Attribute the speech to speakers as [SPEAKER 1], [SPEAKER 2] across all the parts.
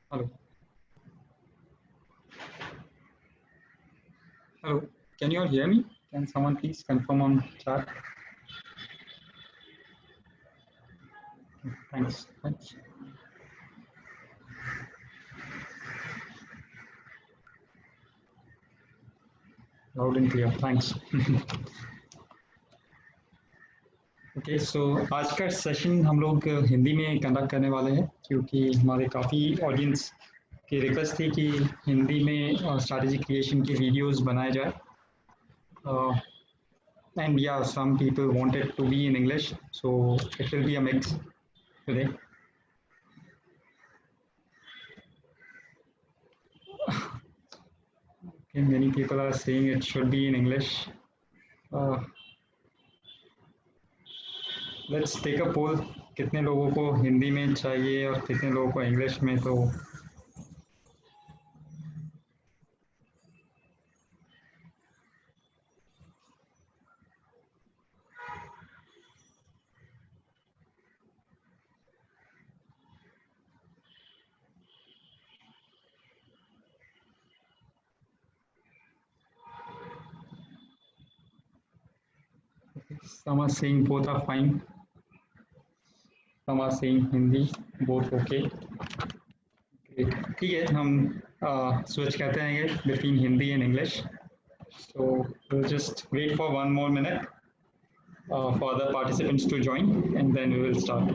[SPEAKER 1] Hello. Hello. Can you all hear me? Can someone please confirm on chat? Thanks. Thanks. Loud and clear. Thanks. Okay so आज का session हम लोग हिंदी में conduct करने वाले हैं क्योंकि हमारे काफ़ी ऑडियंस की रिक्वेस्ट थी कि हिंदी में स्ट्रैटेजी क्रिएशन की वीडियोस बनाए जाए एंड या some people wanted to be in English so it will be a mix today many people are saying it should be in English. Let's take a poll कितने लोगों को हिंदी में चाहिए और कितने लोगों को इंग्लिश में तो some are saying both are fine, some are saying Hindi both okay. ठीक है हम स्विच करते हैं between Hindi and English so we'll just wait for one more minute for the participants to join and then we will start.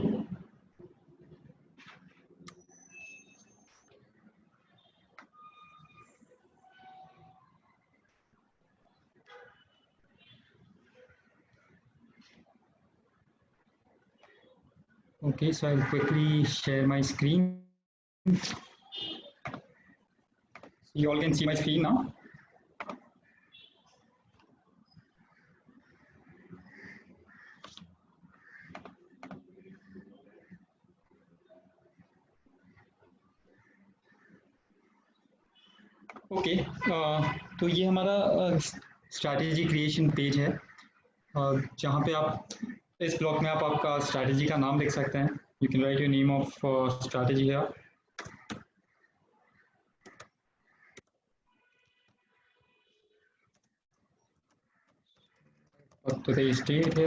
[SPEAKER 1] Okay, so I'll quickly share my screen. You all can see my screen now. Okay तो ये हमारा strategy creation page है जहाँ पे आप इस block में आप आपका स्ट्रैटेजी का नाम लिख सकते हैं. You can write your name of strategy है. today's date है.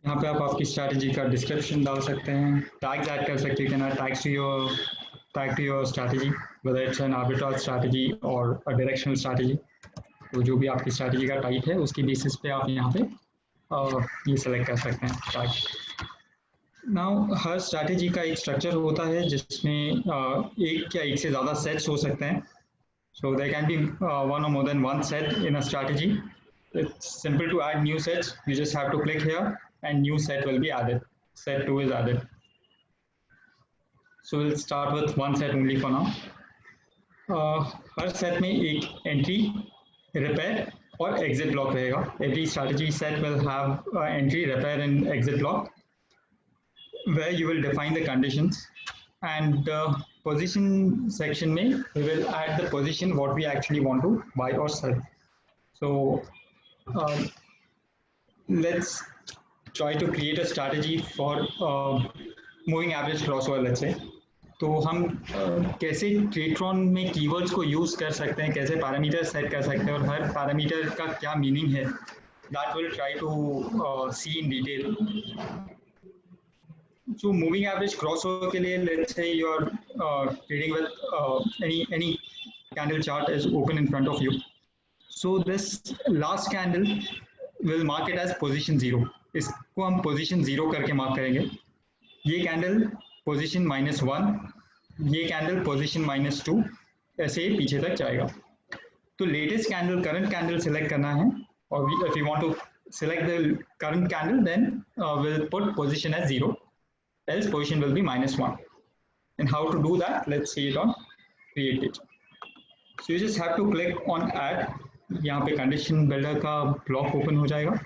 [SPEAKER 1] यहाँ पे आप आपकी स्ट्रैटेजी का डिस्क्रिप्शन डाल सकते हैं, टैग्स ऐड कर सकते हैं. Can add tags to your strategy whether it's an arbitrage strategy or a directional strategy. तो जो भी आपकी स्ट्रैटेजी का टाइप है उसकी बेसिस पे आप यहाँ पे ये सेलेक्ट कर सकते हैं टैग. नाउ हर स्ट्रैटेजी का एक स्ट्रक्चर होता है जिसमें एक या एक से ज़्यादा सेट्स हो सकते हैं. So there can be one or more than one set in a strategy. It's simple to add new sets. You just have to click here and new set will be added. Set 2 is added. So we'll start with one set only for now. Her set में एक entry, repair और exit block रहेगा. Every strategy set will have entry, repair and exit block where you will define the conditions and position section में we will add the position what we actually want to buy or sell. So let's try to create a strategy for moving average crossover let's say. तो हम कैसे ट्रेडट्रॉन में keywords को use कर सकते हैं, कैसे पैरामीटर सेट कर सकते हैं और हर पैरामीटर का क्या मीनिंग है, that will try to see in detail. So moving average crossover के लिए let's say you are trading with any candle chart is open in front of you. So this last candle will mark it as position 0. इसको हम position 0 करके mark करेंगे. ये candle position -1, ये candle position -2, ऐसे पीछे तक जाएगा. तो latest candle, current candle select करना है और if you want to select the current candle then we'll put position as 0, else position will be -1. And how to do that, let's see it on create page. So you just have to click on add. यहाँ पे condition builder का block open हो जाएगा.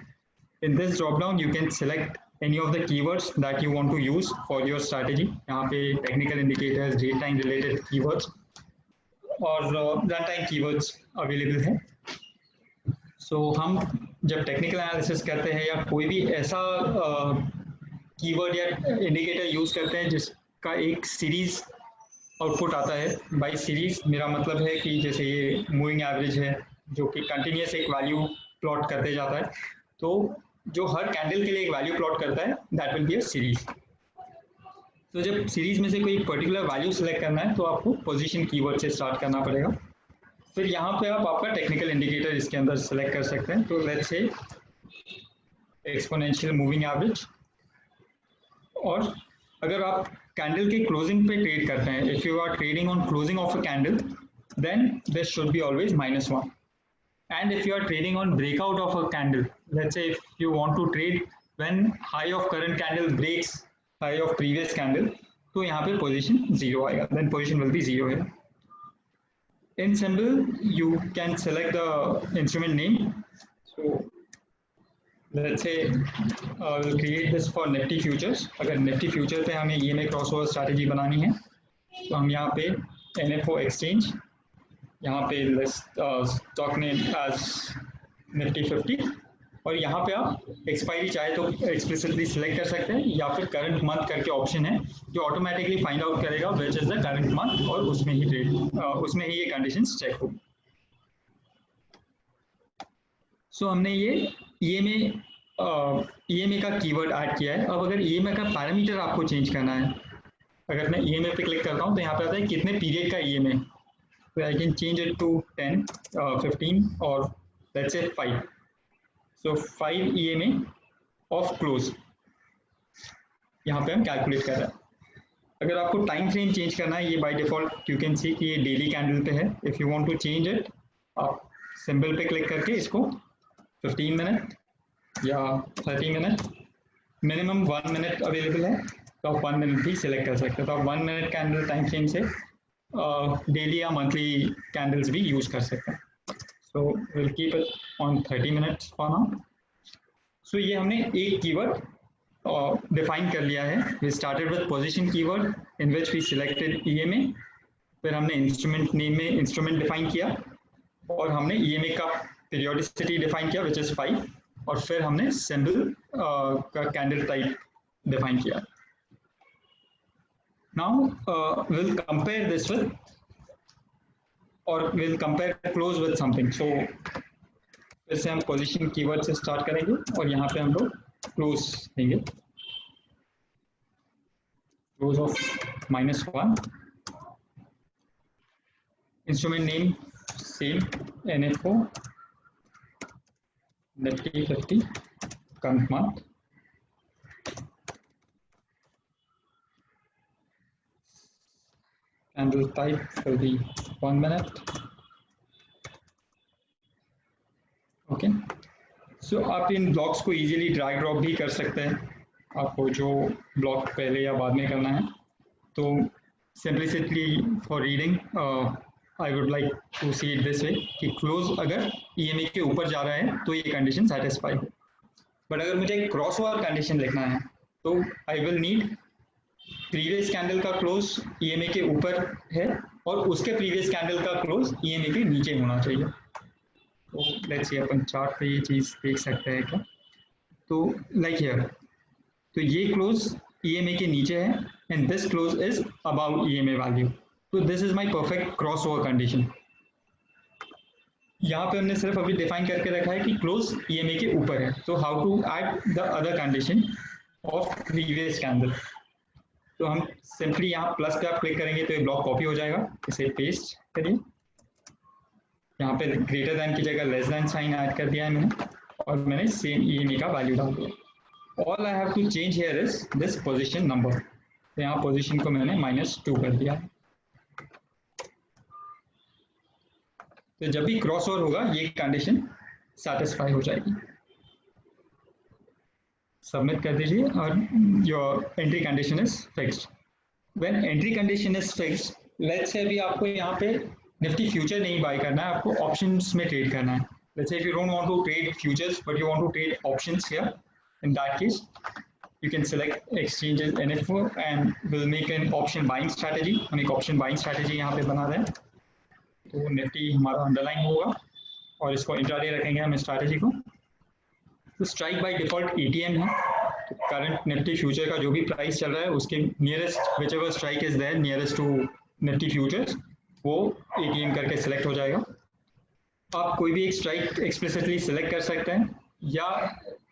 [SPEAKER 1] In this drop down you can select any of the keywords that you want to use for your strategy. यहाँ पे technical indicators, date time related keywords और run time keywords available है. So हम जब technical analysis करते हैं या कोई भी ऐसा कीवर्ड या इंडिकेटर यूज करते हैं का एक सीरीज आउटपुट आता है। बाय सीरीज मेरा मतलब है कि जैसे ये मूविंग एवरेज है जो कि कंटिन्यूस एक वैल्यू प्लॉट करते जाता है, तो जो हर कैंडल के लिए एक वैल्यू प्लॉट करता है that will be a series. तो जब सीरीज में से कोई पर्टिकुलर वैल्यू सेलेक्ट करना है तो आपको पोजीशन कीवर्ड से स्टार्ट करना पड़ेगा। फिर यहाँ पे आप आपका टेक्निकल इंडिकेटर इसके अंदर सेलेक्ट कर सकते हैं। तो let's say exponential moving average, और अगर आप कैंडल के क्लोजिंग पे ट्रेड करते हैं, if you are trading on closing of a candle then this should be always -1, and if you are trading on breakout of a candle, let's say if you want to trade when high of current candle breaks high of previous candle, तो यहाँ पे position 0 आएगा, then position will be 0 here. In symbol you can select the instrument name. So let's say we'll create this for Nifty futures. अगर Nifty future पे हमें EMA crossover strategy बनानी है तो हम यहाँ पे NFO exchange, यहाँ पे स्टॉक नेम एज निफ्टी 50, और यहाँ पे आप एक्सपायरी चाहे तो एक्सप्लिसिटली सिलेक्ट कर सकते हैं, या फिर करंट मंथ करके ऑप्शन है जो ऑटोमेटिकली फाइंड आउट करेगा which is the current month, और उसमें ही उसमें ही ये कंडीशंस चेक होगी। सो हमने ये ईएमए का कीवर्ड ऐड किया है। अब अगर ईएमए का पैरामीटर आपको चेंज करना है, अगर मैं ईएमए पे क्लिक करता हूँ तो यहाँ पे आता है कितने पीरियड का EMA, so I can change it to 10, 15 or let's say 5. So 5 EMA of close यहाँ पे हम कैलकुलेट कर रहे हैं। अगर आपको टाइम फ्रेम चेंज करना है, ये by default you can see कि ये डेली कैंडल पे है। If you want to change it, आप सिंबल पे क्लिक करके इसको 15 मिनट या 30 मिनट, मिनिमम 1 मिनट अवेलेबल है तो आप 1 मिनट भी सिलेक्ट कर सकते हो। तो आप 1 मिनट कैंडल टाइम फ्रेम से डेली या मंथली कैंडल्स भी यूज कर सकते हैं। So will keep it on 30 minutes for now. So ये हमने एक कीवर्ड डिफाइन कर लिया है। We started with position keyword in which we selected EMA, फिर हमने इंस्ट्रूमेंट नेम में इंस्ट्रूमेंट डिफाइन किया, और हमने ईएमए का पीरियोडिसिटी डिफाइन किया विच इज 5, और फिर हमने सिंबल का कैंडल टाइप डिफाइन किया। Now we'll compare this with, or we'll compare close with something. So फिर से हम पोजीशन कीवर्ड से स्टार्ट करेंगे और यहाँ पे हम लोग क्लोज देंगे, close off -1, instrument name same NFO Nifty 50 current month, candle type will be 1 minute. Okay, so आप इन ब्लॉक्स को इजीली ड्रैग ड्रॉप भी कर सकते हैं, आपको जो ब्लॉक पहले या बाद में करना है। तो simplicity for reading I would like to see it this way कि क्लोज अगर ईएमए के ऊपर जा रहा है तो ये कंडीशन सेटिस्फाई है, बट अगर मुझे क्रॉस ओवर कंडीशन लिखना है तो I will need previous candle का क्लोज ईएमए के ऊपर है और उसके प्रीवियस कैंडल का क्लोज ईएमए के नीचे होना चाहिए। तो लेट्स सी अपन चार्ट पे ये चीज़ देख सकते हैं क्या। तो लाइक हियर, तो ये क्लोज ईएमए के नीचे है and this close is about EMA value, तो this is my perfect cross over condition. यहाँ पे हमने सिर्फ अभी डिफाइन करके रखा है कि क्लोज ईएमए के ऊपर है। तो how to add the other condition of previous candle, तो हम सिंपली यहाँ प्लस पे आप क्लिक करेंगे तो ये ब्लॉक कॉपी हो जाएगा, इसे पेस्ट करिए, यहाँ पे ग्रेटर देन की जगह लेस देन साइन ऐड कर दिया है मैंने, और मैंने सेम ईएमए का वैल्यू डाल दिया। All I have to change here is this position number, तो यहाँ पोजीशन को मैंने -2 कर दिया। तो जब भी क्रॉस ओवर होगा ये कंडीशन सेटिस्फाई हो जाएगी। सबमिट कर दीजिए और your entry condition is fixed. When entry condition is fixed, let's say अभी आपको यहाँ पे निफ्टी फ्यूचर नहीं बाय करना है, आपको ऑप्शंस में ट्रेड करना है। Let's say if you don't want to trade futures but you want to trade options here, in that case you can select exchanges NFO and we'll make an option buying strategy। हम एक option buying strategy यहाँ पे बना रहे हैं, तो Nifty हमारा underline होगा और इसको इंट्राडे रखेंगे हम स्ट्रैटेजी को। तो स्ट्राइक बाय डिफॉल्ट ATM है, तो करंट निफ्टी फ्यूचर का जो भी प्राइस चल रहा है उसके nearest which ever strike is there nearest to Nifty futures वो एटीएम करके सिलेक्ट हो जाएगा। आप कोई भी एक स्ट्राइक एक्सप्लिसिटली सिलेक्ट कर सकते हैं, या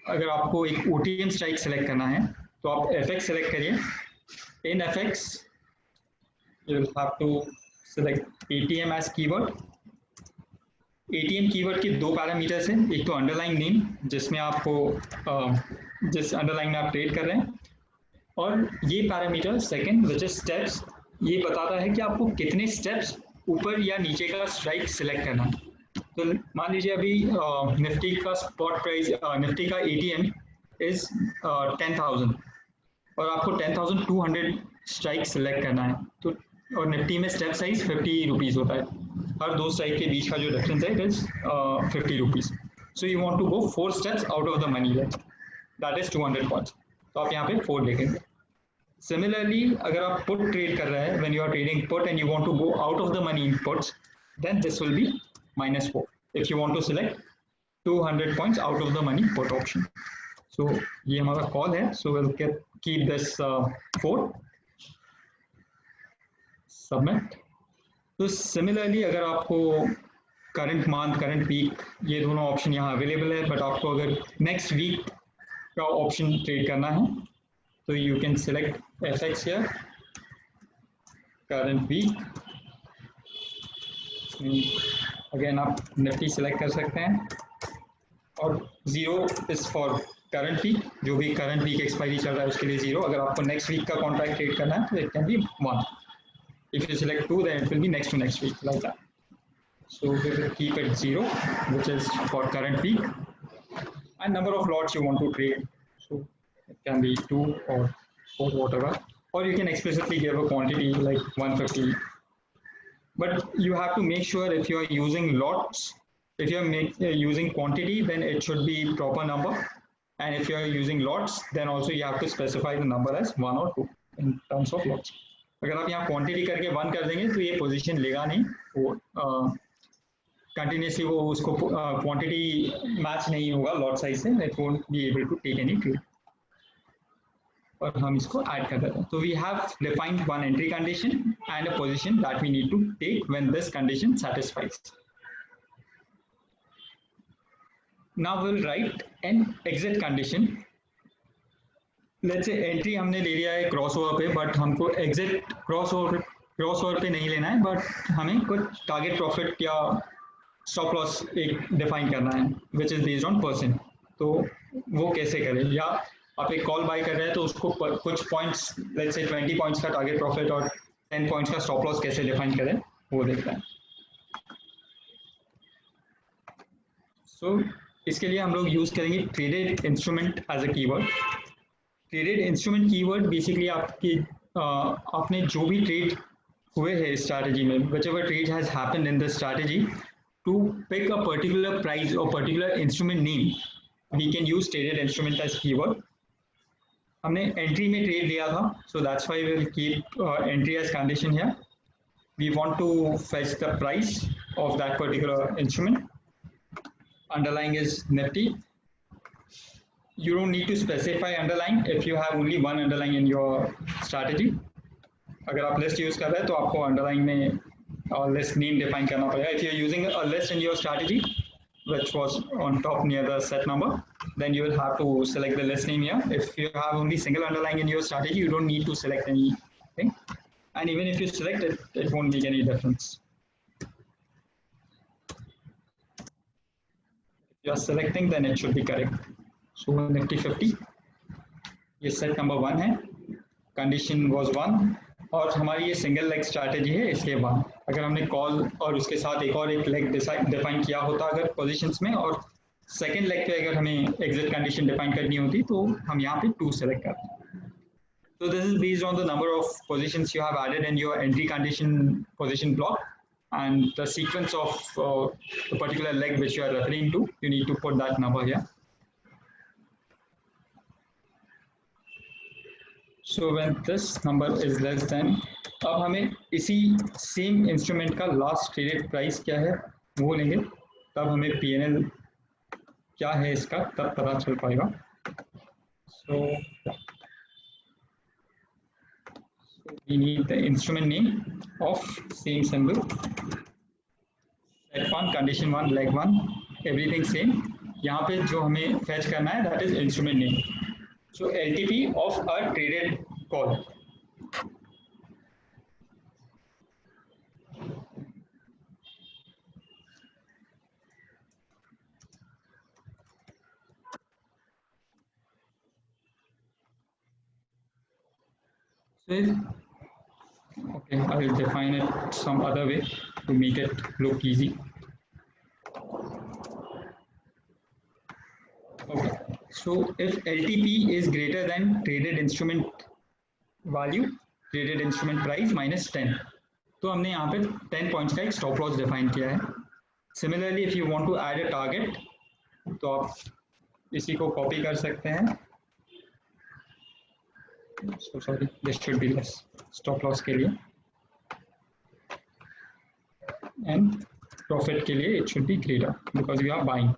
[SPEAKER 1] अगर आपको एक ओटीएम स्ट्राइक सिलेक्ट करना है तो आप एफएक्स सिलेक्ट करिए। In FX you will have to select ATM as keyword. ATM keyword के दो पैरामीटर्स हैं, एक तो अंडरलाइन नेम जिसमें आपको जिस अंडरलाइन में आप ट्रेड कर रहे हैं, और ये parameter second which is steps, ये बताता है कि आपको कितने स्टेप्स ऊपर या नीचे का स्ट्राइक सिलेक्ट करना है। तो मान लीजिए अभी निफ्टी का स्पॉट प्राइस, निफ्टी का एटीएम इज 10,000 और आपको 10,200 स्ट्राइक सिलेक्ट करना है, तो और निफ्टी में स्टेप साइज 50 रुपीज़ होता है, हर दो स्ट्राइक के बीच का जो डिफरेंस है it is 50 rupees. So you want to go 4 steps out of the money that is 200 points, तो आप यहाँ पे 4 लिखेंगे। सिमिलरली अगर आप पुट ट्रेड कर रहे हैं, when you are trading put and you want to go out of the money in puts, then this will be -4 if you want to select 200 points out of the money put option. So ये हमारा call है, so we'll keep this 4 submit. तो similarly अगर आपको current month current week ये दोनों option यहाँ available है, बट आपको अगर नेक्स्ट वीक का ऑप्शन ट्रेड करना है तो you can select FX here, current week, again आप निफ्टी सिलेक्ट कर सकते हैं, और 0 इज फॉर करंट वीक, जो भी करंट वीक एक्सपायरी चल रहा है उसके लिए 0। अगर आपको नेक्स्ट वीक का कॉन्ट्रैक्ट ट्रेड करना है तो it can be 1। If you select 2 then it will be next to next week like that. So we will keep it 0 which is for current week, and number of lots you want to trade, so it can be 2 or 4 whatever, or you can explicitly give a quantity like 150. But you have to make sure if you are using lots, if you are using quantity, then it should be proper number, and if you are using lots, then also you have to specify the number as 1 or 2 in terms of lots. अगर आप यहाँ quantity करके 1 कर देंगे तो ये position लेगा नहीं, वो कंटिन्यूसली वो उसको क्वांटिटी मैच नहीं होगा लॉट साइज से, it won't be able to take any trade. और हम इसको ऐड कर देते हैं, तो we have defined one entry condition and a position that we need to take when this condition satisfies. Now we will write an exit condition. Let's say entry हमने ले लिया है क्रॉसओवर पे, बट हमको एग्जिट क्रॉसओवर पे नहीं लेना है, बट हमें कुछ टारगेट प्रॉफिट या स्टॉप लॉस एक डिफाइन करना है which is based on percent. तो वो कैसे करें, या आप एक कॉल बाय कर रहे हैं तो उसको कुछ पॉइंट्स, लेट्स से 20 पॉइंट्स का टारगेट प्रॉफिट और 10 पॉइंट्स का स्टॉप लॉस कैसे डिफाइन करें वो देखते हैं। सो इसके लिए हम लोग यूज करेंगे traded instrument as a keyword. Traded instrument keyword basically आपने जो भी ट्रेड हुए हैं स्ट्रैटेजी में, whichever trade has happened in the strategy, to pick a particular price or particular instrument name, we can use traded instrument as keyword. हमने entry में trade लिया था, so that's why we will keep entry as condition here. We want to fetch the price of that particular instrument. Underlying is Nifty. You don't need to specify underlying if you have only one underlying in your strategy. अगर आप list use कर रहे हैं तो आपको underline में list name define करना पड़ेगा। If you are using a list in your strategy which was on top near the set number, then you will have to select the list name here. If you have only single underlying in your strategy, you don't need to select anything, and even if you select it, it won't make any difference. If you are selecting, then it should be correct. So Nifty 50, ये set number 1 है, condition was 1, और हमारी ये single leg strategy है इसलिए 1। अगर हमने call और उसके साथ एक और एक लेग डिफाइन किया होता अगर पोजीशंस में, और सेकंड लेग पे अगर हमें एग्जिट कंडीशन डिफाइन करनी होती तो हम यहाँ पे 2 सेलेक्ट करते। So this is based on the number of positions you have added in your entry condition position block, and the sequence of the particular leg which you are referring to, you need to put that number here. So when this number is less than, अब हमें इसी same instrument का last traded price क्या है वो लेंगे, तब हमें पीएनएल क्या है इसका तब पता चल पाएगा। So we need the instrument name of same symbol. Set one, condition one, leg one, everything same. यहाँ पे जो हमें fetch करना है that is instrument name. So LTP of a traded call. So okay, I will define it some other way to make it look easy. Okay, so if LTP is greater than traded instrument value, traded instrument price minus 10, तो हमने यहाँ पे 10 points का एक stop loss define किया है. Similarly if you want to add a target तो आप इसी को कॉपी कर सकते हैं. So sorry, this should be less stop loss के लिए, and profit के लिए it should be greater because we are buying.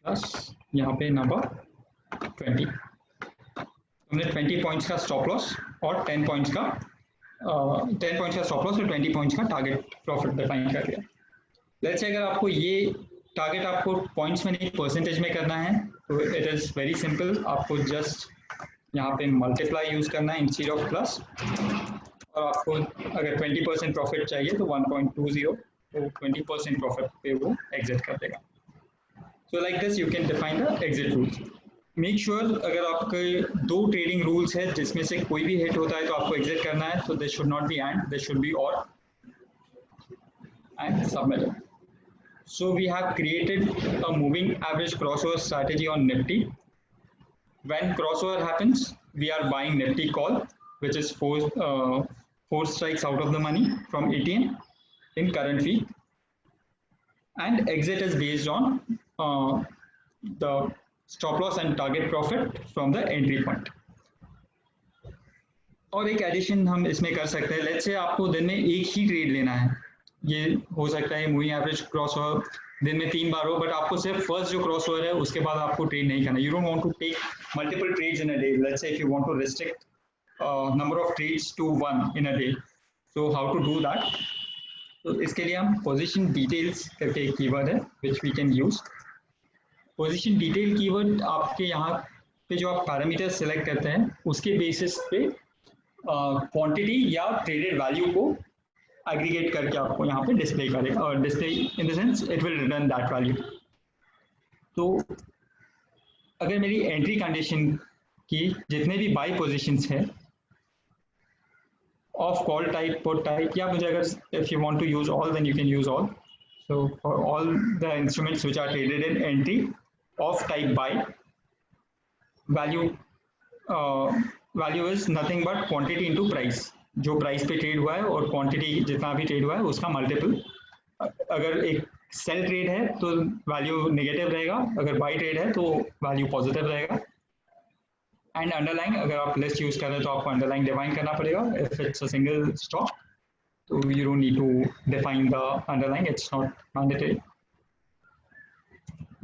[SPEAKER 1] Plus यहाँ पे नंबर 20, हमने 20 पॉइंट्स का स्टॉप लॉस और 10 पॉइंट्स का 10 पॉइंट्स का स्टॉप लॉस और 20 पॉइंट्स का टारगेट प्रॉफिट डिफाइन कर दिया. लेट्स से अगर आपको ये टारगेट आपको पॉइंट्स में नहीं परसेंटेज में करना है तो इट इज़ वेरी सिंपल. आपको जस्ट यहाँ पे मल्टीप्लाई यूज करना है इंस्टेड ऑफ प्लस, और आपको अगर 20% प्रॉफिट चाहिए तो 1.20, तो 20% प्रॉफिट पे वो एग्जिट कर देगा. So like this you can define the exit rules. Make sure अगर आपके दो ट्रेडिंग रूल्स है जिसमें से कोई भी हिट होता है तो आपको एग्जिट करना है. तो this should not be and, this should be or, and submit. So we have created a moving average crossover strategy on Nifty. When crossover happens, we are buying Nifty call, which is four strikes out of the money from 18 in current week, and exit is based on the stop loss and target profit from the entry point. और एक addition हम इसमें कर सकते हैं. Let's say आपको दिन में एक ही ट्रेड लेना है, ये हो सकता है मूविंग एवरेज क्रॉस ओवर दिन में 3 बार हो, बट आपको सिर्फ फर्स्ट जो क्रॉस ओवर है उसके बाद आपको ट्रेड नहीं करना. You don't want to take multiple trades in a day. Let's say if you want to restrict number of trades to 1 in a day, so how to do that. तो इसके लिए हम पोजीशन डिटेल्स करके एक keyword है which we can use. Position detail keyword आपके यहाँ पे जो आप पैरामीटर सेलेक्ट करते हैं उसके बेसिस पे क्वांटिटी या ट्रेडेड वैल्यू को एग्रीगेट करके आपको यहाँ पे डिस्प्ले करेगा, और display in the sense it will return that value. तो अगर मेरी एंट्री कंडीशन की जितने भी बाई पोजीशंस है of call type, put type, या मुझे अगर if you want to use all then you can use all. So for all the instruments which are traded in entry of type buy, value is nothing but quantity into price. जो price पे trade हुआ है और quantity जितना भी trade हुआ है उसका मल्टीपल. अगर एक सेल ट्रेड है तो वैल्यू नेगेटिव रहेगा, अगर बाई ट्रेड है तो वैल्यू पॉजिटिव रहेगा. एंड अंडरलाइन, अगर आप लिस्ट यूज कर रहे हैं तो आपको अंडरलाइन डिफाइन करना पड़ेगा. If it's a single stock तो you don't need to define the underline, it's not mandatory,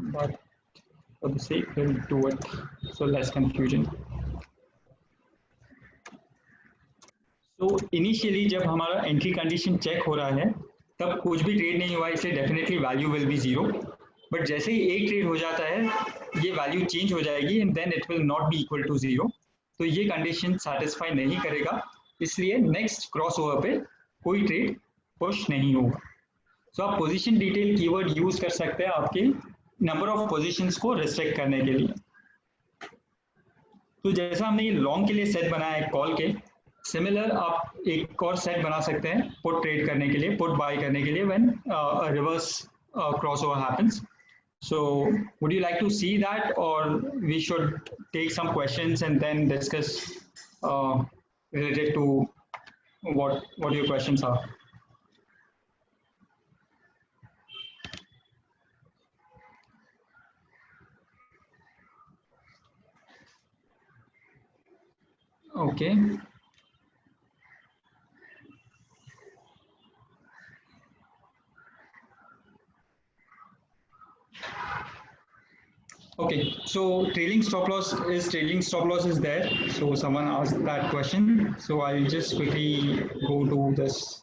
[SPEAKER 1] but for the sake will do it so less confusion. तो इनिशियली जब हमारा एंट्री कंडीशन चेक हो रहा है तब कुछ भी ट्रेड नहीं हुआ, इसलिए definitely value will be zero. But जैसे ही एक ट्रेड हो जाता है ये वैल्यू चेंज हो जाएगी and then it will not be equal to zero. तो ये कंडीशन सेटिस्फाई नहीं करेगा, इसलिए नेक्स्ट क्रॉस ओवर पे कोई ट्रेड पुश नहीं होगा. सो आप पोजीशन डिटेल कीवर्ड यूज कर सकते हैं आपके नंबर ऑफ पोजीशंस को रिस्ट्रिक्ट करने के लिए. तो जैसा हमने ये लॉन्ग के लिए सेट बनाया है कॉल के, सिमिलर आप एक और सेट बना सकते हैं पुट ट्रेड करने के लिए, पुट बाय करने के लिए when reverse crossover happens. So would you like to see that, or we should take some questions and then discuss related to what your questions are? Okay. Okay, so trailing stop loss is there. So someone asked that question. So I'll just quickly go to this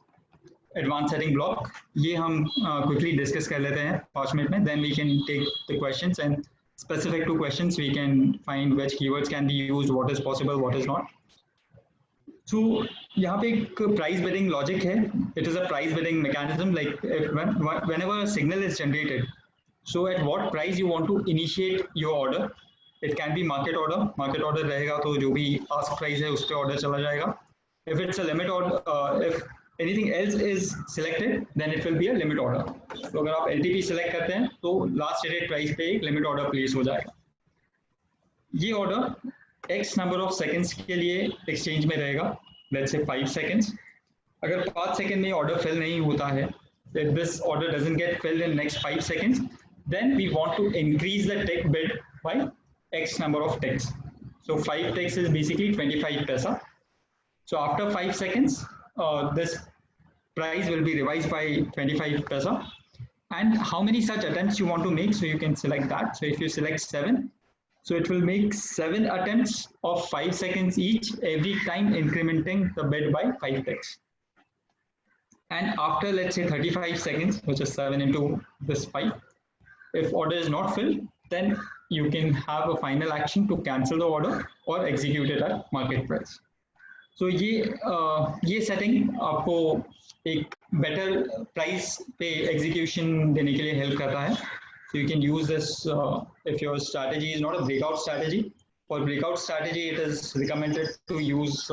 [SPEAKER 1] advanced setting block. ये हम quickly discuss कर लेते हैं 5 minute में. Then we can take the questions and specific to questions we can find which keywords can be used, what is possible, what is not. So यहाँ पे एक price bidding logic है. It is a price bidding mechanism. Like whenever a signal is generated, so at what price you want to initiate your order. It can be market order. Market order रहेगा तो जो भी ask price है उस पे order चला जाएगा. If it's a limit order, if anything else is selected, then it will be a limit order. तो अगर आप LTP select करते हैं तो last traded price पे एक limit order place हो जाएगा. ये order X number of seconds के लिए exchange में रहेगा. Let's say 5 seconds. अगर 5 सेकंड में order fill नहीं होता है, if this order doesn't get filled in next 5 seconds, then we want to increase the tick bid by X number of ticks. So 5 ticks is basically 25 paisa. So after 5 seconds, this price will be revised by 25 paisa. And how many such attempts you want to make? So you can select that. So if you select 7, so it will make 7 attempts of 5 seconds each, every time incrementing the bid by 5 ticks. And after, let's say 35 seconds, which is 7 into this 5, if order is not filled, then you can have a final action to cancel the order or execute it at market price. So ये setting आपको एक better price पे execution देने के लिए help करता है. So you can use this if your strategy is not a breakout strategy. For breakout strategy, it is recommended to use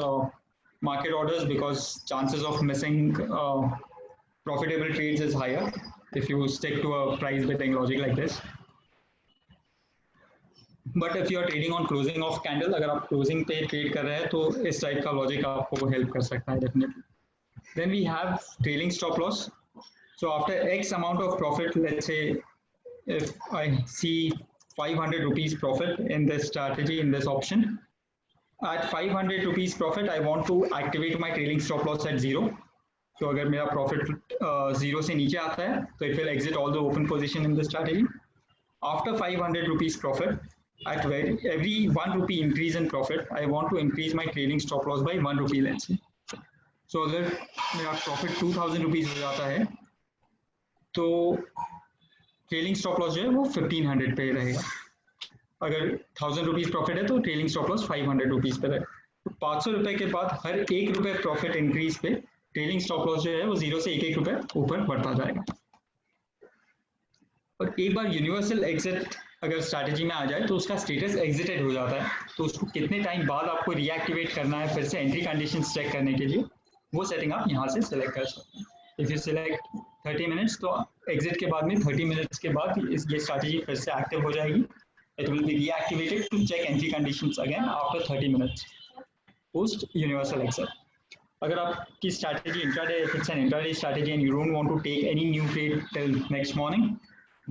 [SPEAKER 1] market orders because chances of missing profitable trades is higher if you stick to a price bidding logic like this. But if you are trading on closing of candle, अगर आप closing पे trade कर रहे हैं तो इस type का logic आपको help कर सकता है definitely. Then we have trailing stop loss. So after X amount of profit, let's say if I see 500 rupees profit in this strategy, in this option, at 500 rupees profit, I want to activate my trailing stop loss at 0. So अगर मेरा profit 0 से नीचे आता है, so it will exit all the open position in the strategy. After 500 rupees profit, at every 1 rupee increase in profit, I want to increase my trailing stop loss by 1 rupee, let's say. So अगर मेरा profit 2000 rupees हो जाता है, तो trailing stop loss जो है वो 1500 पे रहेगा. अगर 1000 रुपीज प्रॉफिट है तो ट्रेलिंग स्टॉप लॉस 500 रुपीज पे रहेगा. तो 500 रुपए के बाद हर 1 रुपए प्रॉफिट इंक्रीज पे ट्रेलिंग स्टॉप लॉस जो है वो 0 से 1 रुपए ऊपर बढ़ता जाएगा. और एक बार यूनिवर्सल एग्जिट अगर स्ट्रैटेजी में आ जाए तो उसका स्टेटस एग्जिटेड हो जाता है, तो उसको कितने टाइम बाद आपको रीएक्टिवेट करना है फिर से एंट्री कंडीशंस चेक करने के लिए, वो सेटिंग आप यहाँ से सिलेक्ट कर सकते हैं. इफ यू सिलेक्ट 30 मिनट्स तो एग्जिट के बाद में 30 मिनट्स के बाद ये स्ट्रैटेजी फिर से एक्टिव हो जाएगी. It will be reactivated to check entry conditions again after 30 minutes post universal exit. अगर आपकी strategy intraday, if it's an intraday strategy and you don't want to take any new trade till next morning,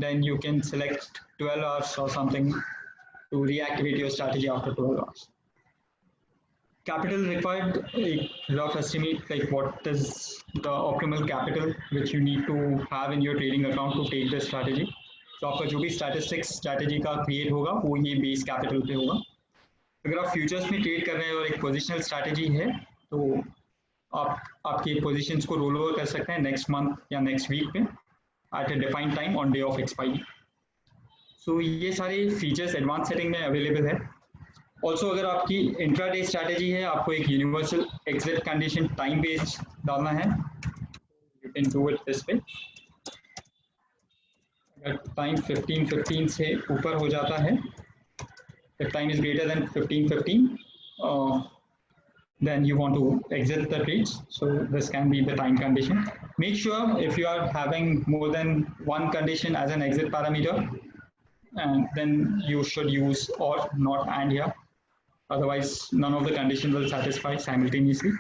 [SPEAKER 1] then you can select 12 hours or something to reactivate your strategy after 12 hours. Capital required, a rough estimate like what is the optimal capital which you need to have in your trading account to take this strategy. So आपका जो भी statistics strategy का create होगा वो ये base capital पे होगा. अगर आप futures में trade कर रहे हैं और एक positional strategy है तो आप आपके positions को roll over कर सकते हैं next month या next week पे at a defined time on day of expiry. So ये सारे features advanced setting में available है. Also अगर आपकी intraday strategy है, आपको एक universal exit condition time based डालना है, you can do it this way. अगर time 15:15 से ऊपर हो जाता है, if time is greater than 15:15, then you want to exit the trades. So this can be the time condition. Make sure if you are having more than one condition as an exit parameter, and then you should use or not and here. Otherwise, none of the conditions will satisfy simultaneously,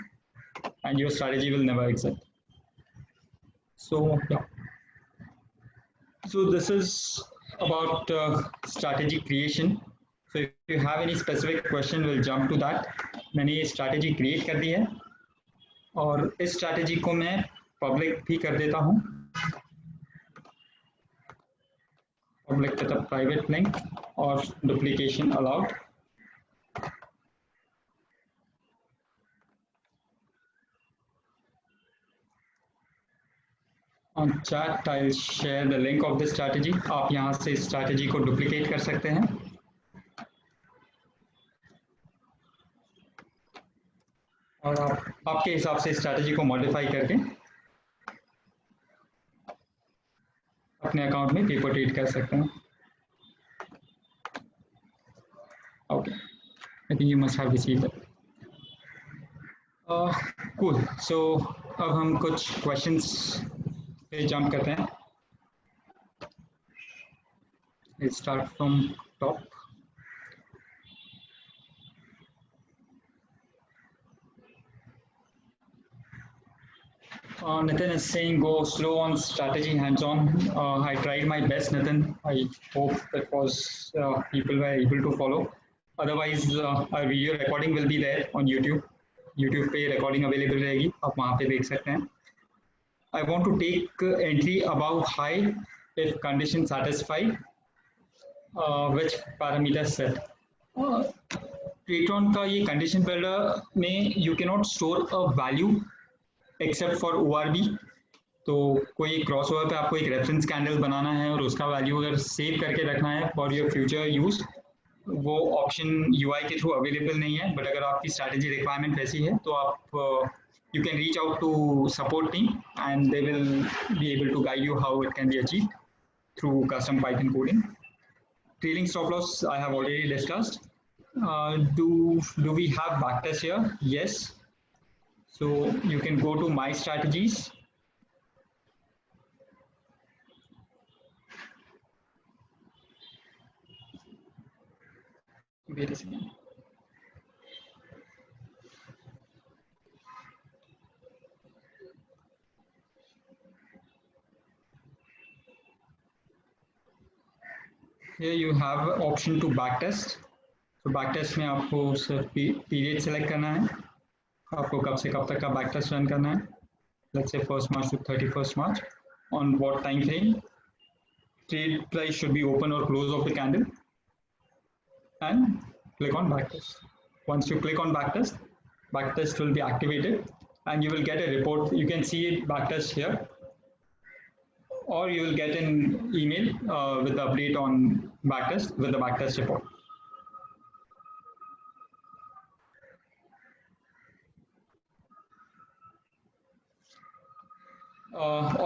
[SPEAKER 1] and your strategy will never exit. So yeah. So this is about strategy creation. So if you have any specific question, we'll jump to that. मैंने ये strategy create कर दी है और इस strategy को मैं public भी कर देता हूँ. Public with a private link. or duplication allowed. On chat I'll share the link of this strategy. आप यहाँ से strategy को duplicate कर सकते हैं और आप आपके हिसाब से strategy को modify करके अपने अकाउंट में पेपर ट्रेड कर सकते हैं. Okay, I think you must have received it. Cool. So अब हम कुछ questions पे jump करते हैं. Let's start from top. Nitin is saying go slow on strategy, hands-on. I tried my best, Nitin. I hope that was people were able to follow. Otherwise, our video recording will be there on YouTube. YouTube पे recording available रहेगी, आप वहाँ पे देख सकते हैं. I want to take entry above high if condition satisfied. Which parameter set? Tradetron का ये condition builder में you cannot store a value except for ORB. तो कोई क्रॉस ओवर पे आपको एक रेफरेंस कैंडल बनाना है और उसका वैल्यू अगर सेव करके रखना है फॉर योर फ्यूचर यूज, वो ऑप्शन यूआई के थ्रू अवेलेबल नहीं है. बट अगर आपकी स्ट्रैटेजी रिक्वायरमेंट वैसी है तो आप you can reach out to support team and they will be able to guide you how it can be achieved through custom Python coding. Trailing stop loss I have already discussed. Do we have backtest here? Yes. So you can go to my strategies. Wait a second. Here you have option to backtest. So backtest में आपको सिर्फ period select करना है, आपको कब से कब तक का backtest रन करना है. Let's say 1st March to 31st March. On what time frame? Trade price should be open or close of the candle. And click on backtest. Once you click on backtest, backtest will be activated and you will get a report. You can see it backtest here, or you will get an email with the update on backtest with the backtest report.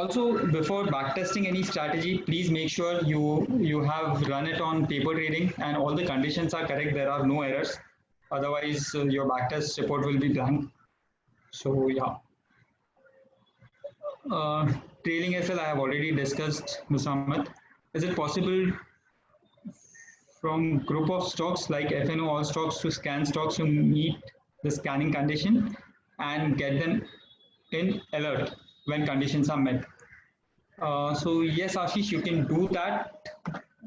[SPEAKER 1] Also, before backtesting any strategy, please make sure you have run it on paper trading and all the conditions are correct. There are no errors. Otherwise, your backtest report will be blank. So yeah. Trailing SL I have already discussed, Musamad. Is it possible from group of stocks like FNO all stocks to scan stocks to meet the scanning condition and get them in alert when conditions are met? So yes, Ashish, you can do that.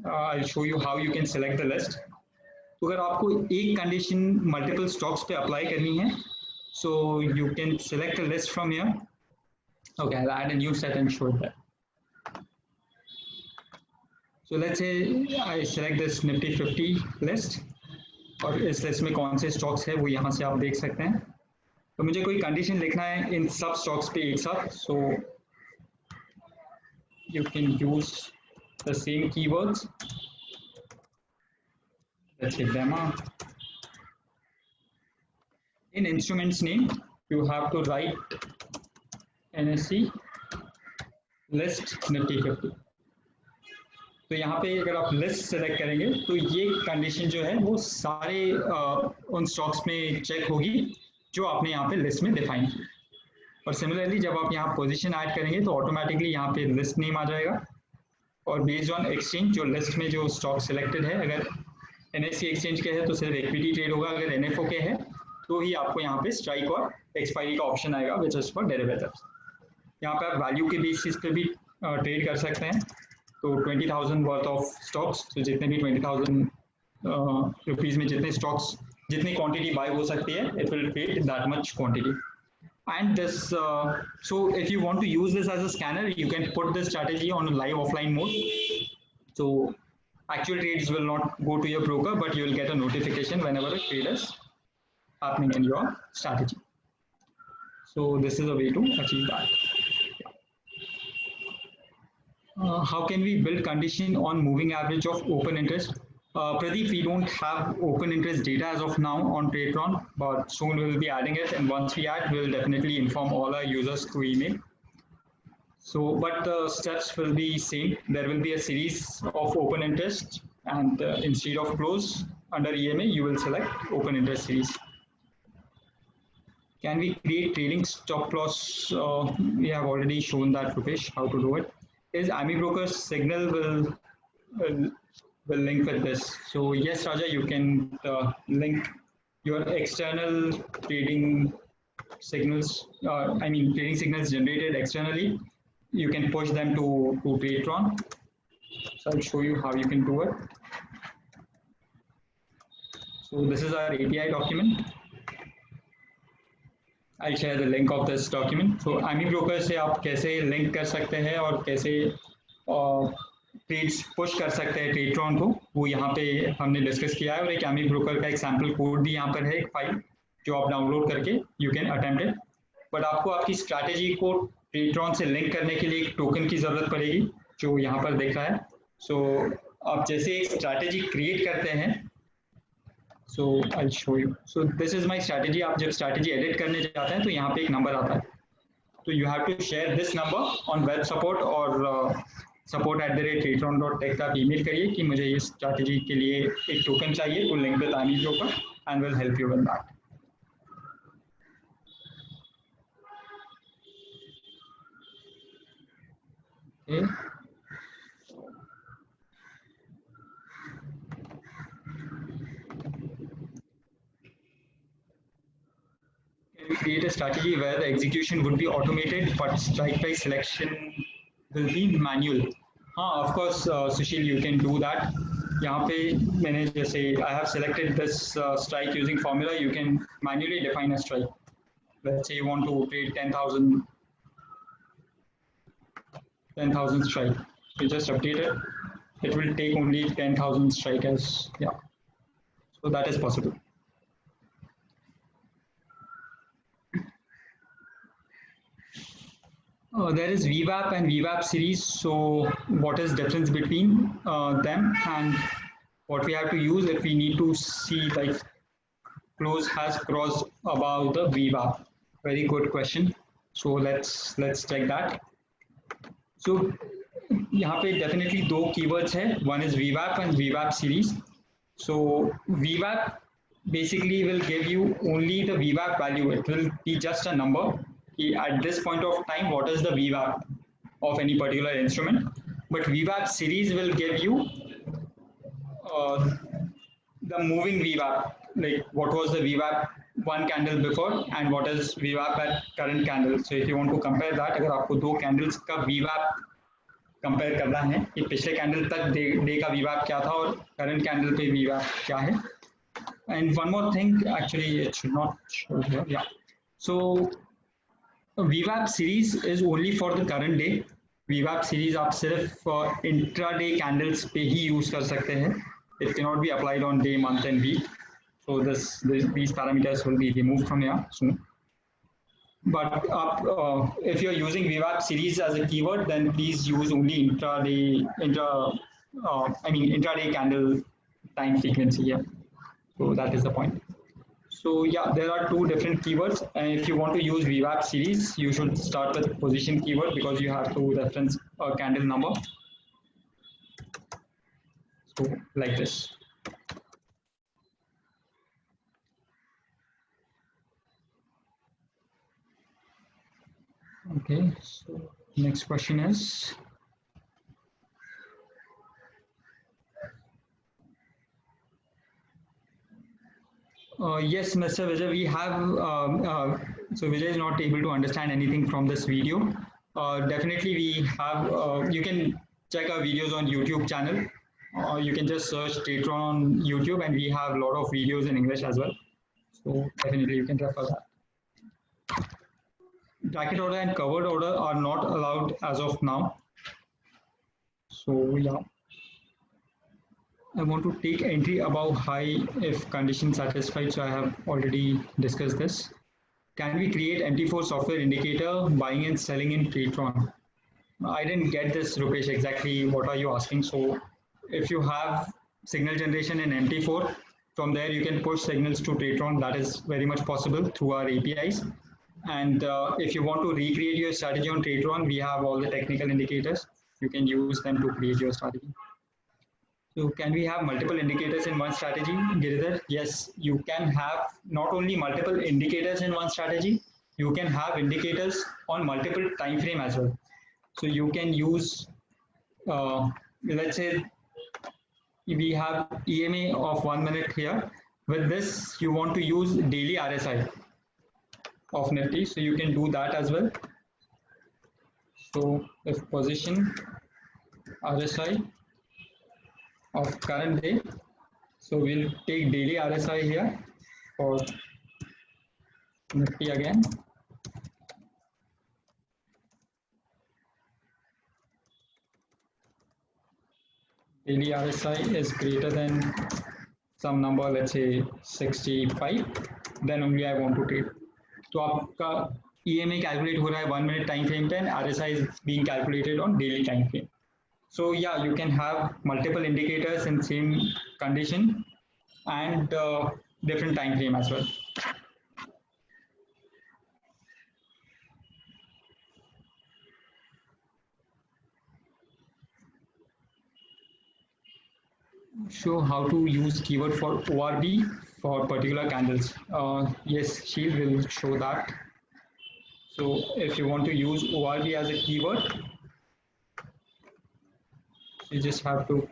[SPEAKER 1] I'll show you how you can select the list. तो अगर आपको एक condition multiple stocks पे apply करनी है, so you can select a list from here. Okay, I'll add a new set and show that. So let's say I select this Nifty 50 list और इस list में कौन से स्टॉक्स है वो यहाँ से आप देख सकते हैं. तो मुझे कोई कंडीशन लिखना है इन सब स्टॉक्स पे एक साथ. So you can use the same keywords. Let's say demo. In instruments name, you have to write NSE list Nifty 50. तो यहाँ पे अगर आप लिस्ट सेलेक्ट करेंगे तो ये कंडीशन जो है वो सारे उन स्टॉक्स में चेक होगी जो आपने यहाँ पे लिस्ट में डिफाइन की. और सिमिलरली जब आप यहाँ पोजीशन ऐड करेंगे तो ऑटोमेटिकली यहाँ पे लिस्ट नेम आ जाएगा और बेस्ड ऑन एक्सचेंज जो लिस्ट में जो स्टॉक सिलेक्टेड है, अगर NSE एक्सचेंज के है तो सिर्फ इक्विटी ट्रेड होगा, अगर NFO के है तो ही आपको यहाँ पे स्ट्राइक और एक्सपायरी का ऑप्शन आएगा विच इज फॉर डेरिवेटिव्स. यहाँ पे आप वैल्यू के बेसिस पे भी ट्रेड कर सकते हैं. तो 20,000 वर्थ ऑफ स्टॉक्स, तो जितने भी 20,000 रुपीज में जितने स्टॉक्स जितनी क्वांटिटी बाय हो सकती है, it will trade that much quantity. And this, so if you want to use this as a scanner, you can put this strategy on a live offline mode. So Actual trades will not go to your broker, but you will get a notification whenever a trade is happening in your strategy. So this is a way to achieve that. How can we build condition on moving average of open interest? Pradeep, we don't have open interest data as of now on Tradetron, but soon we'll be adding it. And once we add, we'll definitely inform all our users through email. So, but the steps will be same. There will be a series of open interest, and instead of close under EMA, you will select open interest series. Can we create trading stop loss? We have already shown that, Rupesh, how to do it. Is AmiBroker signal will link with this. So yes, Raja, you can link your external trading signals. Trading signals generated externally. You can push them to Tradetron. So I'll show you how you can do it. So this is our API document. I'll share the link of this document. So AmiBroker से आप कैसे link कर सकते हैं और कैसे trades push कर सकते हैं ट्रेडट्रॉन को, वो यहाँ पे हमने डिस्कस किया है। और एक AmiBroker का एक सैम्पल कोड भी यहाँ पर है, एक फाइल जो आप डाउनलोड करके you can attempt it. But आपको आपकी स्ट्रैटेजी को ट्रेडट्रॉन से लिंक करने के लिए एक टोकन की जरूरत पड़ेगी, जो यहाँ पर दिख रहा है। सो आप जैसे एक स्ट्रैटेजी क्रिएट करते हैं, so I'll show you. So this is my strategy. आप जब strategy edit करने जाते हैं तो यहाँ पे एक नंबर आता है, तो you have to share this number on web support और support@tradetron.tech का ईमेल करिए कि मुझे इस strategy के लिए एक टोकन चाहिए to link with AmiBroker and will help you with that. Okay. We create a strategy where the execution would be automated, but strike price selection will be manual. हाँ, of course, Sushil, you can do that. यहाँ पे मैंने जैसे I have selected this strike using formula. You can manually define a strike. Let's say you want to trade 10,000 strike. You just update it. It will take only 10,000 strike as, yeah. So that is possible. There is VWAP and VWAP series. So what is difference between them, and what we have to use if we need to see like close has crossed above the VWAP? Very good question. So let's check that. So यहाँ पे definitely दो keywords है. One is VWAP and VWAP series. So VWAP basically will give you only the VWAP value. It will be just a number. At this point of time, what is the VWAP of any particular instrument? But VWAP series will give you the moving VWAP, like what was the VWAP one candle before and what is VWAP at current candle. So if you want to compare that, अगर आपको दो candles का VWAP compare करना है कि पिछले candle तक day का VWAP क्या था और current candle पे VWAP क्या है. And one more thing, actually it should not show here. Yeah. So VWAP series is only for the current day. VWAP series आप सिर्फ intraday candles पे ही use कर सकते हैं. It cannot be applied on day, month, and week. So these parameters will be removed from here soon. But if you're using VWAP series as a keyword, then please use only intraday candle time frequency here. So that is the point. So yeah, there are two different keywords, and if you want to use VWAP series, you should start with position keyword because you have to reference a candle number. So like this. Okay, so next question is, yes, Mr. Vijay, we have, so Vijay is not able to understand anything from this video. Definitely we have, you can check our videos on YouTube channel. You can just search Tradetron on YouTube and we have a lot of videos in English as well. So definitely you can refer that. Bracket order and covered order are not allowed as of now. So yeah. I want to take entry above high if condition satisfied. So I have already discussed this. Can we create MT4 software indicator buying and selling in Tradetron? I didn't get this, Rupesh, exactly what are you asking. So if you have signal generation in MT4, from there you can push signals to Tradetron. That is very much possible through our APIs. And if you want to recreate your strategy on Tradetron, we have all the technical indicators. You can use them to create your strategy. So can we have multiple indicators in one strategy, Giridhar? Yes, you can have not only multiple indicators in one strategy, you can have indicators on multiple time frame as well. So you can use, let's say we have EMA of 1 minute here. With this, you want to use daily RSI of Nifty, so you can do that as well. So if position RSI of current day, so we'll take daily RSI here for Nifty again. Daily RSI is greater than some number, let's say 65, then only I want to trade. तो आपका EMA calculate हो रहा है 1 minute time frame पे, and RSI is being calculated on daily time frame. So yeah, you can have multiple indicators in same condition and different time frame as well. Show how to use keyword for ORB for particular candles. Yes, she will show that. So if you want to use ORB as a keyword, you just have to,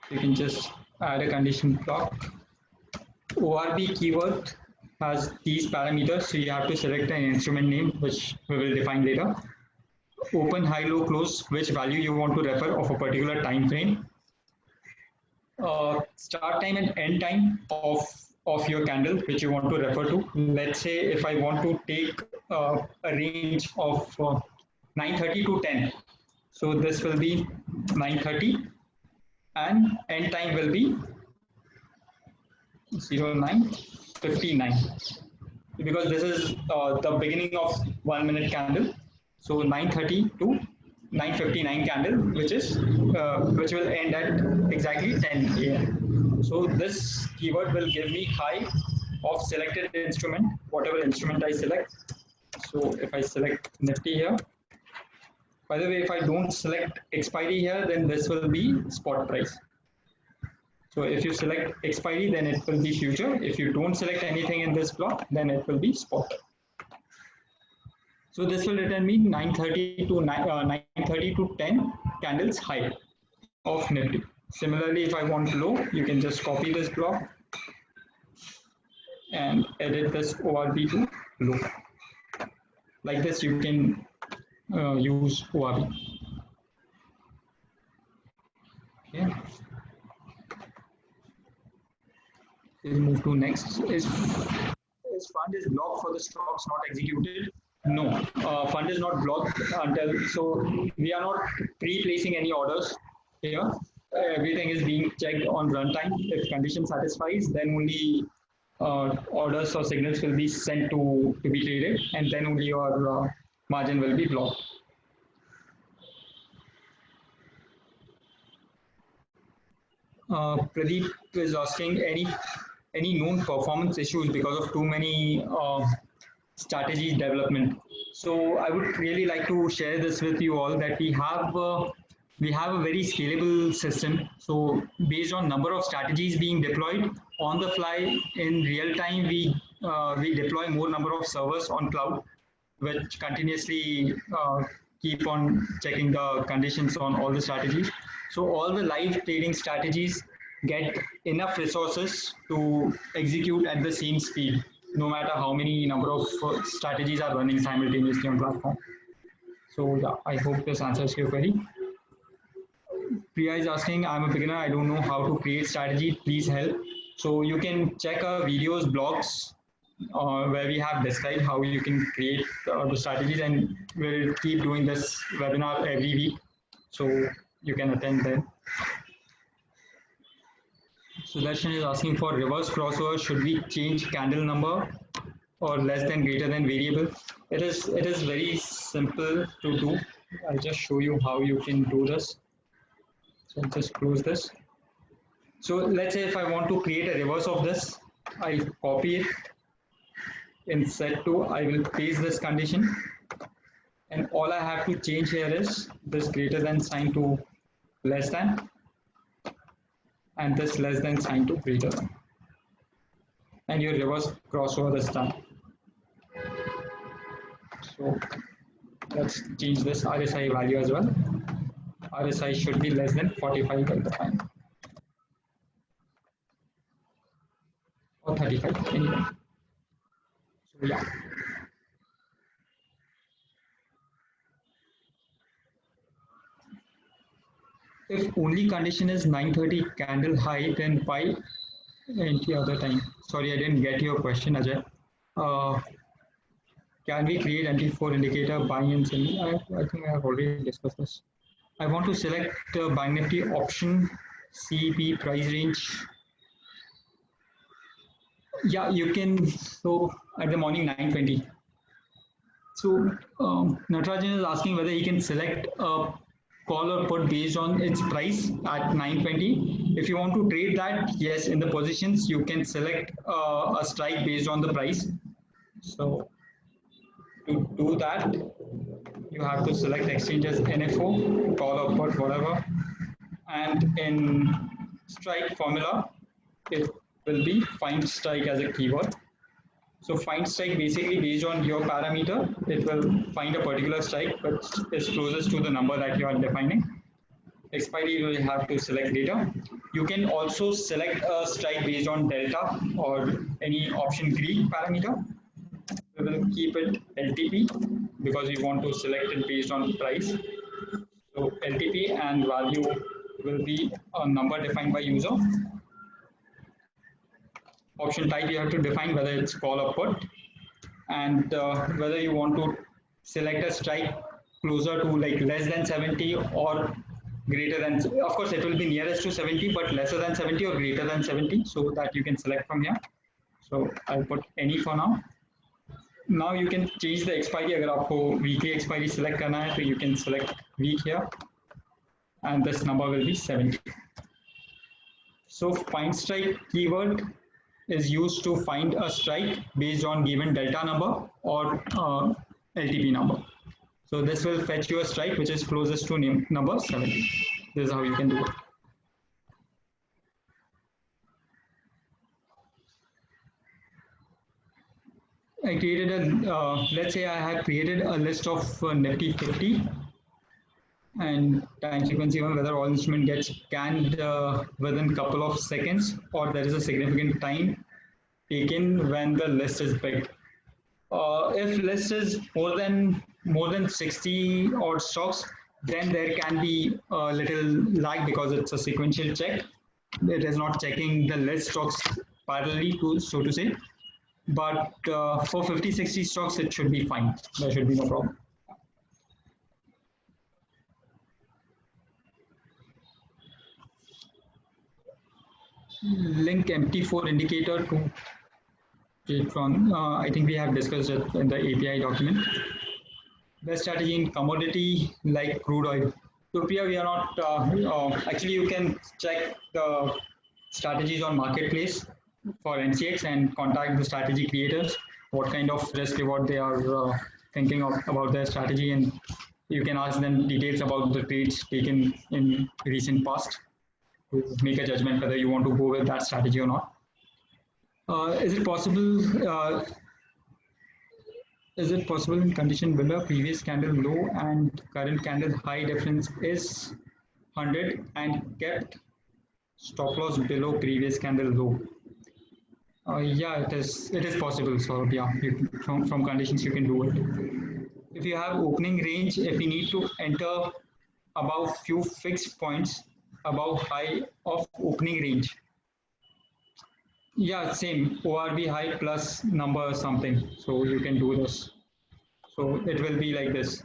[SPEAKER 1] you can just add a condition block. ORB keyword has these parameters, so you have to select an instrument name, which we will define later. Open, high, low, close, which value you want to refer of a particular time frame. Start time and end time of your candle, which you want to refer to. Let's say if I want to take a range of 9:30 to 10, so this will be 9:30, and end time will be 09:59, because this is the beginning of 1 minute candle. So 9:30 to 9:59 candle, which will end at exactly 10 a.m. So this keyword will give me high of selected instrument, whatever instrument I select. So if I select Nifty here, by the way, if I don't select expiry here, then this will be spot price. So if you select expiry, then it will be future. If you don't select anything in this block, then it will be spot. So this will return me 9:30 to 10 candles high of Nifty. Similarly, if I want low, you can just copy this block and edit this ORB to low. Like this, you can use ORB. Okay. We'll move to next. Is fund is blocked for the stocks not executed? No, fund is not blocked until, so we are not pre-placing any orders here. Everything is being checked on runtime. If condition satisfies, then only orders or signals will be sent to be traded, and then only your margin will be blocked. Pradeep is asking any known performance issues because of too many strategy development. So I would really like to share this with you all, that we have a very scalable system. So based on number of strategies being deployed on the fly in real time, we deploy more number of servers on cloud, which continuously keep on checking the conditions on all the strategies. So all the live trading strategies get enough resources to execute at the same speed, no matter how many number of strategies are running simultaneously on platform. So yeah, I hope this answers your query. Priya is asking, I'm a beginner, I don't know how to create strategy, please help. So you can check our videos, blogs, where we have described how you can create the strategies, and we'll keep doing this webinar every week, so you can attend them. Sudarshan is asking for reverse crossover. Should we change candle number or less than greater than variable? It is very simple to do. I'll just show you how you can do this. So I'll just close this. So let's say if I want to create a reverse of this, I'll copy it in set 2. I will paste this condition, and all I have to change here is this greater than sign to less than, and this less than sign to greater than, and your reverse crossover is done. So let's change this RSI value as well. RSI should be less than 45 by the time, or 35 anyway. So yeah. If only condition is 9:30 candle high, then why any other time? Sorry, I didn't get your question, Ajay. Uh, can we create MT4 indicator buying and selling? I think I have already discussed this. I want to select the Bank Nifty option CEP price range. Yeah, you can. So at the morning 9:20. So Natarajan is asking whether he can select a call or put based on its price at 9:20. If you want to trade that, yes, in the positions you can select a strike based on the price. So to do that, you have to select exchanges NFO, call or put, whatever, and in strike formula, it will be find strike as a keyword. So find strike basically based on your parameter, it will find a particular strike which is closest to the number that you are defining. Expiry you will have to select later. You can also select a strike based on delta or any option Greek parameter. We will keep it LTP because we want to select it based on price. So LTP and value will be a number defined by user. Option type you have to define whether it's call or put, and whether you want to select a strike closer to like less than 70 or greater than, of course it will be nearest to 70 but lesser than 70 or greater than 70, so that you can select from here. So I'll put any for now. Now you can change the expiry. अगर आपको weekly expiry select करना है तो you can select week here, and this number will be 70. So find strike keyword is used to find a strike based on given delta number or LTP number. So this will fetch you a strike which is closest to number 70. This is how you can do it. I created a, let's say I have created a list of Nifty 50 and time sequence even whether all instrument gets scanned within couple of seconds or there is a significant time taken when the list is big. If list is more than 60 odd stocks, then there can be a little lag because it's a sequential check. It is not checking the list stocks parallelly to, so to say. But for 50, 60 stocks, it should be fine. There should be no problem. Link MT4 indicator to Jtron. I think we have discussed it in the API document. Best strategy in commodity like crude oil. So Priya, we are not, actually you can check the strategies on marketplace for NCX and contact the strategy creators, what kind of risk reward they are thinking of about their strategy, and you can ask them details about the trades taken in recent past to make a judgment whether you want to go with that strategy or not. Is it possible in condition below previous candle low and current candle high difference is 100 and kept stop loss below previous candle low? Yeah, it is possible. So yeah, from conditions you can do it. If you have opening range, if you need to enter above few fixed points above high of opening range. Yeah, same ORB high plus number something. So you can do this. So it will be like this.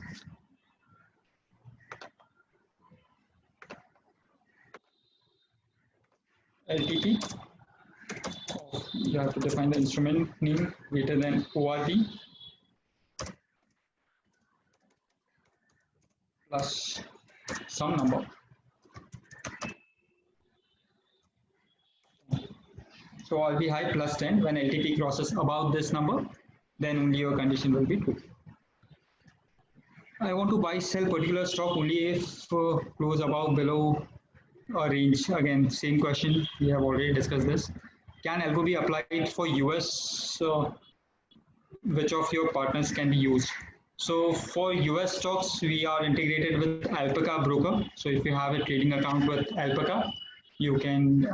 [SPEAKER 1] LTP. You have to define the instrument name greater than ORP plus some number. So ORP high plus 10. When LTP crosses above this number, then only your condition will be true. I want to buy sell particular stock only if close above below a range. Again, same question. We have already discussed this. Can algo be applied for US? Which of your partners can be used? So for US stocks, we are integrated with Alpaca Broker. So if you have a trading account with Alpaca, you can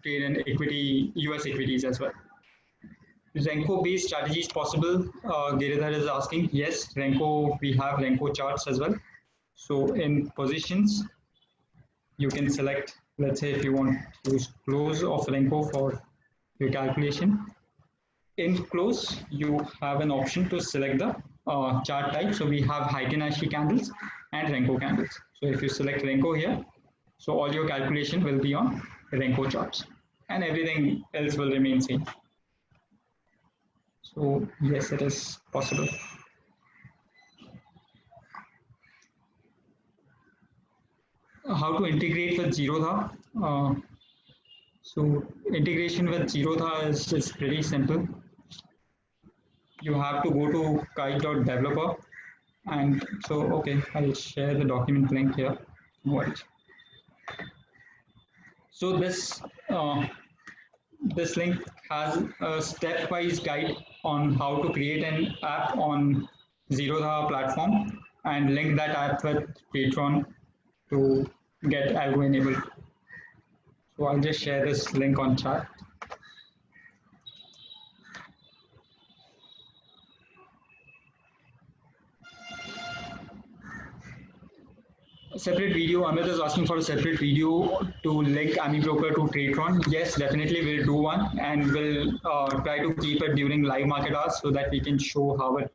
[SPEAKER 1] trade in equity, US equities as well. Renko based strategies possible? Giridhar is asking. Yes, Renko, we have Renko charts as well. So in positions, you can select, let's say if you want to use close of Renko for your calculation. In close, you have an option to select the chart type. So we have Heikinashi candles and Renko candles. So if you select Renko here, so all your calculation will be on Renko charts and everything else will remain same. So yes, it is possible. How to integrate with Zerodha? So integration with Zerodha is pretty simple. You have to go to kite.developer and so okay, I'll share the document link here. No worries. So this link has a step-wise guide on how to create an app on Zerodha platform and link that app with Patreon to get algo enabled. So I'll just share this link on chat. A separate video, Amit is asking for a separate video to link AmiBroker to Tradetron. Yes, definitely we'll do one and we'll try to keep it during live market hours so that we can show how it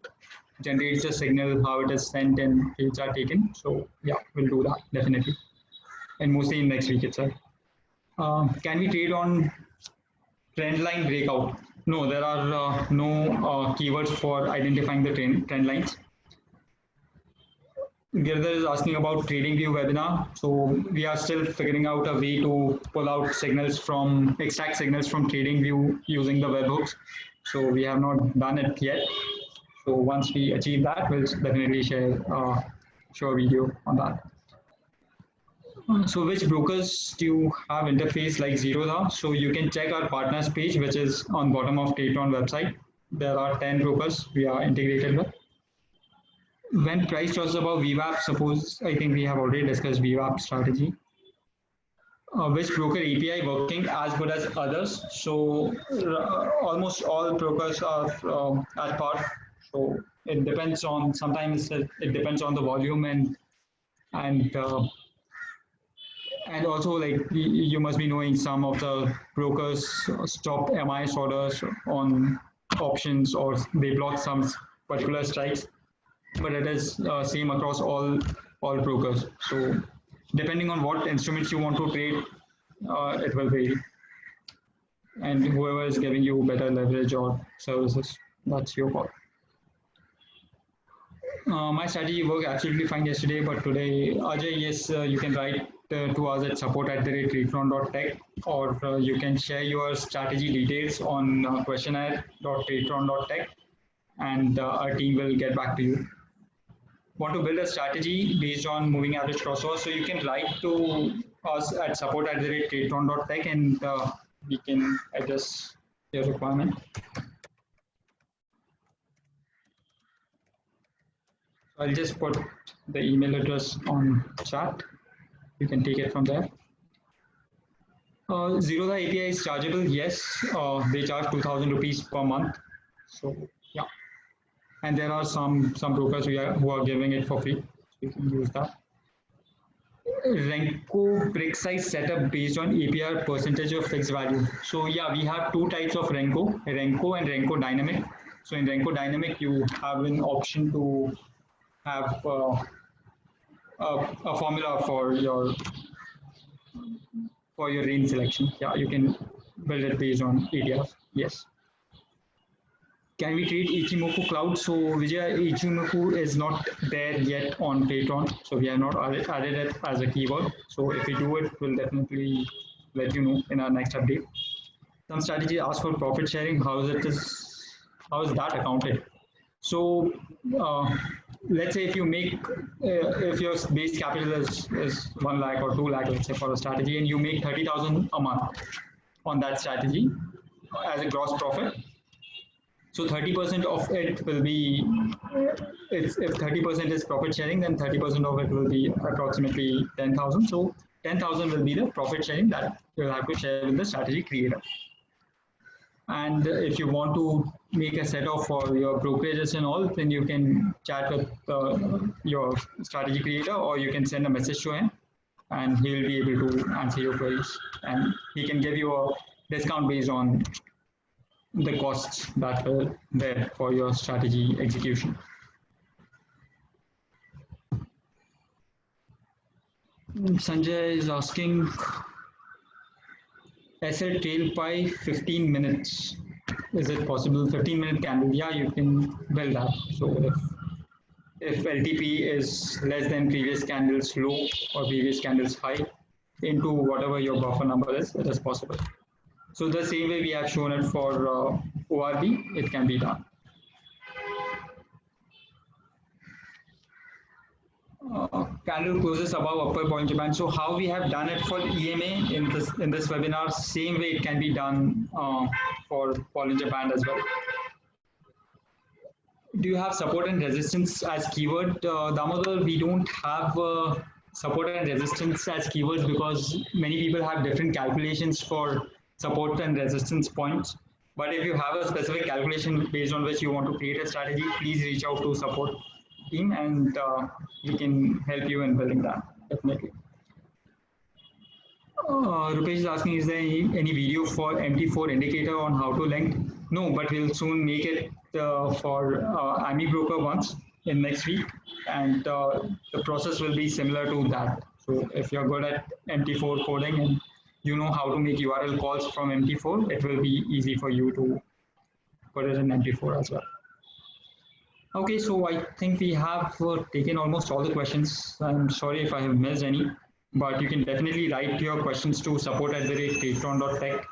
[SPEAKER 1] generates a signal, how it is sent and trades are taken. So yeah, we'll do that definitely. And mostly in next week itself. Can we trade on trend line breakout? No, there are no keywords for identifying the trend lines. Girdhar is asking about TradingView webinar. So we are still figuring out a way to pull out signals from, extract signals from TradingView using the webhooks. So we have not done it yet. So once we achieve that, we'll definitely show a video on that. So which brokers do you have interface like Zerodha? So you can check our partners page, which is on bottom of Tradetron website. There are 10 brokers we are integrated with. When price crosses above VWAP, suppose, I think we have already discussed VWAP strategy. Which broker API working as good as others? So almost all brokers are at par. So it depends on, sometimes it depends on the volume and also like you must be knowing some of the brokers stop MIS orders on options or they block some particular strikes, but it is same across all brokers. So depending on what instruments you want to trade, it will vary. And whoever is giving you better leverage or services, that's your call. My strategy worked absolutely fine yesterday, but today, Ajay, yes, you can write to us at support@tradetron.tech, or you can share your strategy details on questionnaire.tradetron.tech, and our team will get back to you. Want to build a strategy based on moving average crossover, so you can write to us at support@tradetron.tech, and we can address your requirement. I'll just put the email address on chat. You can take it from there. Zerodha API is chargeable. Yes, they charge 2,000 rupees per month. So yeah, and there are some brokers who are giving it for free. So you can use that. Renko brick size setup based on APR percentage of fixed value. So yeah, we have two types of Renko and Renko Dynamic. So in Renko Dynamic, you have an option to have a formula for your for your range selection. Yeah, you can build it based on ADRs. Yes. Can we trade Ichimoku Cloud? So Vijay, Ichimoku is not there yet on Patreon, so we have not added it as a keyword. So if we do it, we'll definitely let you know in our next update. Some strategy asks for profit sharing. How is that accounted? So let's say if you make if your base capital is 1 lakh or 2 lakh, let's say for a strategy, and you make 30,000 a month on that strategy as a gross profit. So 30% of it will be, if 30% is profit sharing, then 30% of it will be approximately 10,000. So 10,000 will be the profit sharing that you'll have to share with the strategy creator. And if you want to make a setup for your brokerages and all, then you can chat with your strategy creator, or you can send a message to him, and he will be able to answer your queries. And he can give you a discount based on the costs that are there for your strategy execution. Sanjay is asking, SL tail pie 15 minutes. Is it possible? 15-minute candle? Yeah, you can build that. So if LTP is less than previous candles low or previous candles high into whatever your buffer number is, it is possible. So the same way we have shown it for ORB, it can be done. Candle closes above upper Bollinger Band. So how we have done it for EMA in this webinar, same way it can be done for Bollinger Band as well. Do you have support and resistance as keyword? Damodar, we don't have support and resistance as keywords because many people have different calculations for support and resistance points. But if you have a specific calculation based on which you want to create a strategy, please reach out to support team, and we can help you in building that, definitely. Rupesh is asking, is there any video for MT4 indicator on how to link? No, but we'll soon make it for AMI broker once in next week, and the process will be similar to that. So if you're good at MT4 coding and you know how to make URL calls from MT4, it will be easy for you to put it in MT4 as well. Okay, so I think we have taken almost all the questions. I'm sorry if I have missed any, but you can definitely write your questions to support@patreon.tech.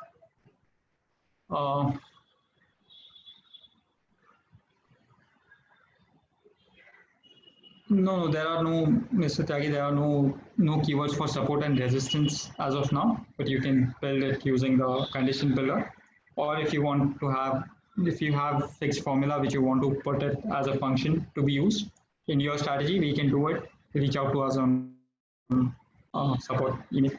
[SPEAKER 1] No, there are no, Mr. Tyagi, there are no keywords for support and resistance as of now, but you can build it using the condition builder. Or if you want to have, if you have fixed formula which you want to put it as a function to be used in your strategy, we can do it. Reach out to us on support email.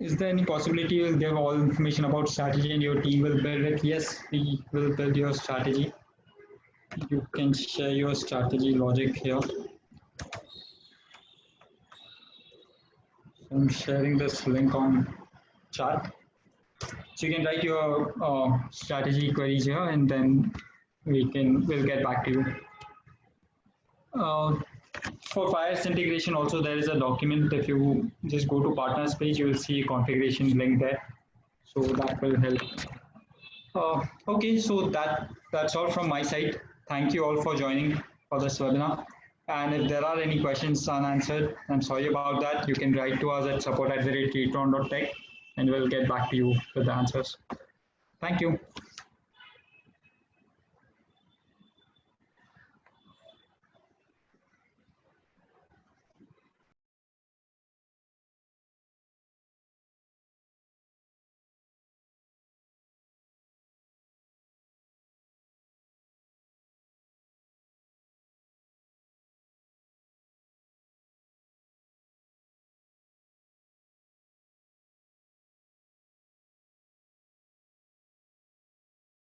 [SPEAKER 1] Is there any possibility you'll give all information about strategy and your team will build it? Yes, we will build your strategy. You can share your strategy logic here. I'm sharing this link on chat. So you can write your strategy queries here, and then we'll get back to you. For Fires integration also, there is a document. If you just go to partners page, you will see a configuration link there. So that will help. Okay, so that's all from my side. Thank you all for joining for this webinar. And if there are any questions unanswered, I'm sorry about that. You can write to us at support@patreon.tech, and we'll get back to you with the answers. Thank you.